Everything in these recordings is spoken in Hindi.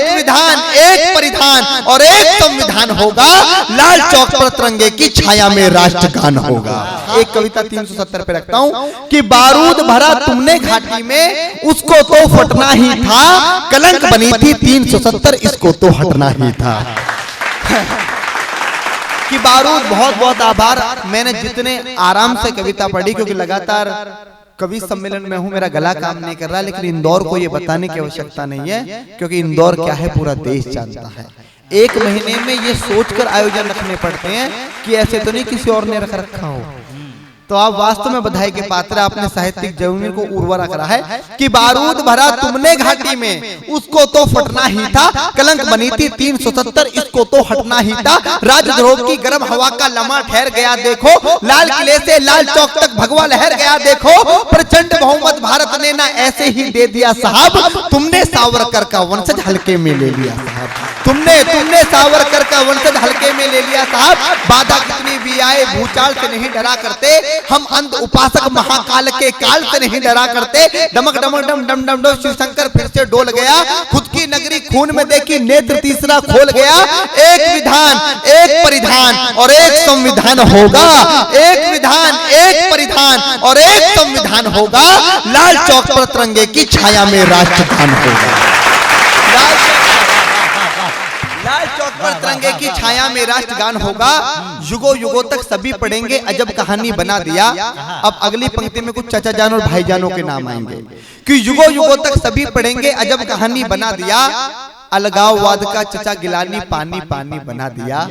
एक विधान, एक परिधान और एक संविधान होगा, लाल चौक पर तिरंगे की छाया में राष्ट्रगान होगा। एक कविता 370 पे रखता हूं कि बारूद भरा तुमने घाटी में, उसको तो फटना ही था, कलंक बनी थी 370, इसको तो हटना ही था। कि बारूद, बहुत बहुत आभार। मैंने जितने आराम से कविता पढ़ी, क्योंकि लगातार कवि सम्मेलन में हूं, मेरा गला काम नहीं कर रहा, लेकिन इंदौर को ये बताने की आवश्यकता नहीं है, क्योंकि इंदौर क्या है पूरा देश जानता है। एक महीने में ये सोचकर आयोजन रखने पड़ते हैं कि ऐसे तो नहीं किसी और ने रख रखा हो। तो आप वास्तव में बधाई के पात्र, आपने साहित्यिक जमीन को उर्वरा करा है कि बारूद भरा तुमने घाटी में, उसको तो फटना ही था, कलंक बनी थी 370, इसको तो हटना ही था। राजद्रोह की गर्म हवा का लम्हा ठहर गया देखो, लाल किले से लाल चौक तक भगवा लहर गया देखो, प्रचंड बहुमत भारत ने ना ऐसे ही दे दिया साहब, तुमने सावरकर का वंशज हल्के में ले लिया साहब, तुमने सावरकर का वंशज हल्के में ले लिया साहब। बाधा कितनी भी आए भूचाल से नहीं डरा करते, हम अंध उपासक महाकाल के काल से नहीं डरा करते। डमक डमक डम डम डम डम शिव शंकर फिर से डोल गया, खुद की नगरी खून में देखी नेत्र तीसरा खोल गया। एक विधान, एक परिधान और एक संविधान होगा, एक विधान, एक परिधान और एक संविधान होगा, लाल चौक पर तिरंगे की छाया में राष्ट्रगान होगा। लाल चौक पर तिरंगे की छाया में राष्ट्रगान होगा, युगों युगों तक सभी पढ़ेंगे, अजब कहानी बना दिया। अब अगली पंक्ति में कुछ चाचा जान और भाईजानों के नाम आएंगे कि युगों युगों तक सभी पढ़ेंगे, अजब कहानी बना दिया। अलगाववाद का चचा गिलानी पानी पानी बना दिया,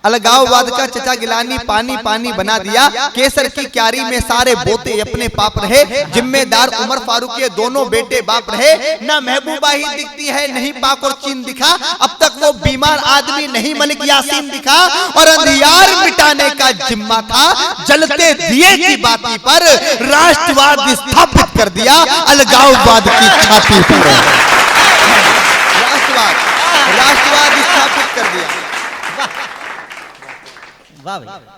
अलगाववाद का चचा गिलानी पानी पानी बना दिया। केसर की क्यारी में सारे बोते अपने पाप रहे, जिम्मेदार उमर फारूक के दोनों बेटे बाप रहे। ना महबूबा ही दिखती है, नहीं पाक और चीन दिखा, अब तक वो बीमार आदमी नहीं मलिक यासीन दिखा। और अंधियार मिटाने का जिम्मा था, जलते दिए की बाती पर राष्ट्रवाद स्थापित कर दिया अलगाववाद की छाती पर। राष्ट्रवाद स्थापित कर दिया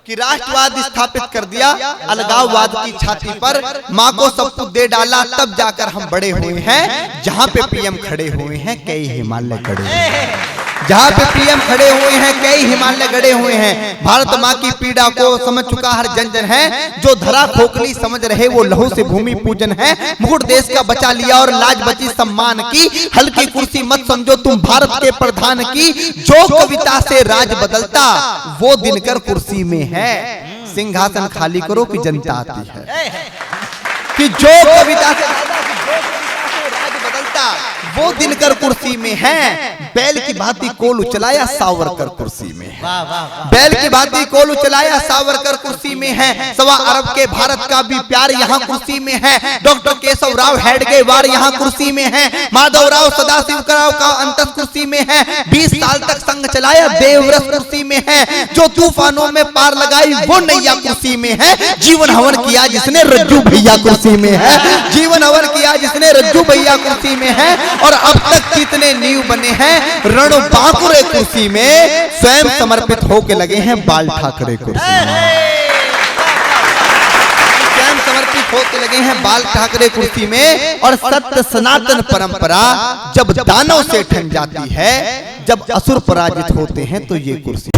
कि राष्ट्रवाद स्थापित कर दिया अलगाववाद की छाती पर। माँ को सब कुछ दे डाला तब जाकर हम बड़े हुए हैं, जहाँ पे पीएम खड़े हुए हैं कई हिमालय गड़े हुए हैं, जहाँ पे पीएम खड़े हुए हैं कई हिमालय गड़े हुए हैं। भारत माँ की पीड़ा को समझ चुका हर जन जन है, जो धरा खोखली समझ रहे वो लहू से भूमि पूजन है। मुकुट देश का बचा लिया और लाज बची सम्मान की, हल्की कुर्सी मत समझो तुम भारत के प्रधान की। जो कविता से राज बदलता वो दिनकर कुर्सी में है, सिंहासन खाली करो कि जनता आती है। कि जो कविता से राज बदलता वो दिनकर कुर्सी में है, बैल की भांति कोल उचलाया सावरकर कुर्सी में है, बैल की भांति कोल उचलाया सावरकर कुर्सी में है। 1.25 अरब के भारत का भी प्यार यहाँ कुर्सी में है, डॉक्टर केशव राव हेडगेवार यहाँ कुर्सी में है, माधवराव सदाशिव राव का अंतस कुर्सी में है। 20 साल तक संघ चलाया देवव्रत कुर्सी में है, जो तूफानों में पार लगाई वो नैया कुर्सी में है। जीवन हवन किया जिसने रज्जू भैया कुर्सी में है, जीवन हवन किया जिसने रज्जू भैया कुर्सी में है। और अब तक कितने नींव बने हैं रणो बांकुरे कुर्सी में, स्वयं समर्पित होके लगे हैं बाल ठाकरे कुर्सी में, स्वयं समर्पित होके लगे हैं बाल ठाकरे कुर्सी में। और सत्य सनातन परंपरा जब दानव से ठन जाती है, जब असुर पराजित होते हैं तो ये कुर्सी